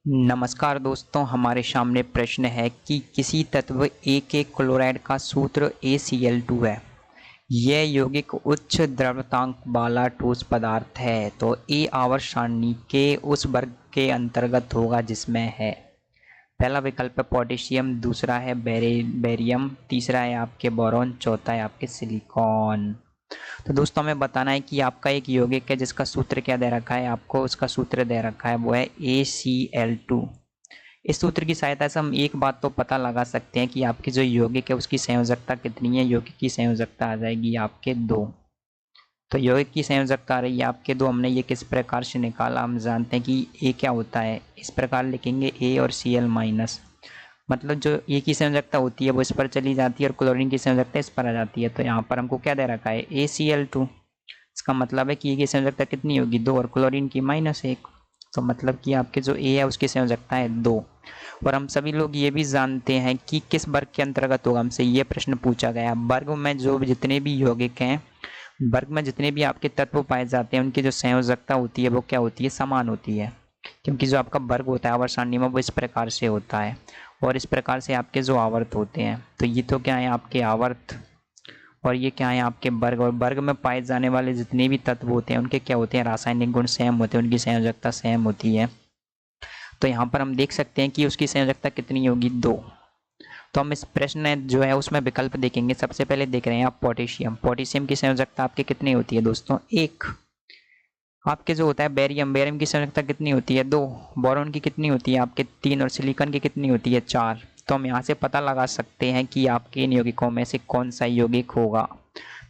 नमस्कार दोस्तों, हमारे सामने प्रश्न है कि किसी तत्व ए के क्लोराइड का सूत्र ACl2 है। यह यौगिक उच्च द्रव्यतांक वाला ठोस पदार्थ है, तो ए आवर्त सारणी के उस वर्ग के अंतर्गत होगा जिसमें है। पहला विकल्प है पोटेशियम, दूसरा है बेरियम, तीसरा है आपके बोरॉन, चौथा है आपके सिलिकॉन। तो दोस्तों हमें बताना है कि आपका एक यौगिक है जिसका सूत्र क्या दे रखा है, आपको उसका सूत्र दे रखा है वो है ACl2। इस सूत्र की सहायता से हम एक बात तो पता लगा सकते हैं कि आपकी जो यौगिक है उसकी संयोजकता कितनी है। यौगिक की संयोजकता आ जाएगी आपके 2। तो यौगिक की संयोजकता आ रही है आपके 2। हमने ये किस प्रकार से निकाला, हम जानते हैं कि ए क्या होता है, इस प्रकार लिखेंगे A और Cl माइनस, मतलब जो ए की संयोजकता होती है वो इस पर चली जाती है और क्लोरीन की संयोजकता इस पर आ जाती है। तो यहाँ पर हमको क्या दे रखा है ACl2। इसका मतलब है कि ए की संयोजकता कितनी होगी 2 और क्लोरीन की -1। तो मतलब कि आपके जो ए है उसकी संयोजकता है 2। और हम सभी लोग ये भी जानते हैं कि किस वर्ग के अंतर्गत होगा, हमसे ये प्रश्न पूछा गया। वर्ग में जो जितने भी यौगिक हैं, वर्ग में जितने भी आपके तत्व पाए जाते हैं उनकी जो संयोजकता होती है वो क्या होती है, समान होती है। क्योंकि जो आपका वर्ग होता है आवर्त सारणी में वो इस प्रकार से होता है और इस प्रकार से आपके जो आवर्त होते हैं। तो ये तो क्या है आपके आवर्त और ये क्या है आपके वर्ग। और वर्ग में पाए जाने वाले जितने भी तत्व होते हैं उनके क्या होते हैं, रासायनिक गुण सेम होते हैं, उनकी संयोजकता सेम होती है। तो यहाँ पर हम देख सकते हैं कि उसकी संयोजकता कितनी होगी 2। तो हम इस प्रश्न जो है उसमें विकल्प देखेंगे। सबसे पहले देख रहे हैं आप पोटेशियम। पोटेशियम की संयोजकता आपकी कितनी होती है दोस्तों 1। आपके जो होता है बेरियम की संयोजकता कितनी होती है 2। बोरॉन की कितनी होती है आपके 3 और सिलिकॉन की कितनी होती है 4। तो हम यहाँ से पता लगा सकते हैं कि आपके इन यौगिकों में से कौन सा यौगिक होगा।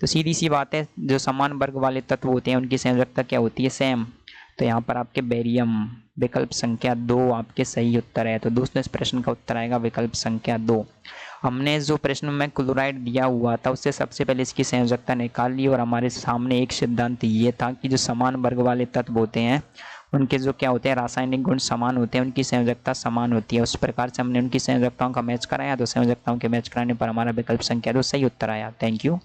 तो सीधी सी बात है, जो समान वर्ग वाले तत्व होते हैं उनकी संयोजकता क्या होती है, सेम। तो यहाँ पर आपके बेरियम, विकल्प संख्या 2 आपके सही उत्तर है। तो दोस्तों इस प्रश्न का उत्तर आएगा विकल्प संख्या 2। हमने जो प्रश्न में क्लोराइड दिया हुआ था उससे सबसे पहले इसकी संयोजकता निकाल ली और हमारे सामने एक सिद्धांत ये था कि जो समान वर्ग वाले तत्व होते हैं उनके जो क्या होते हैं रासायनिक गुण समान होते हैं, उनकी संयोजकता समान होती है। उस प्रकार से हमने उनकी संयोजकताओं का मैच कराया, तो संयोजकताओं के मैच कराने पर हमारा विकल्प संख्या 2 सही उत्तर आया। Thank you.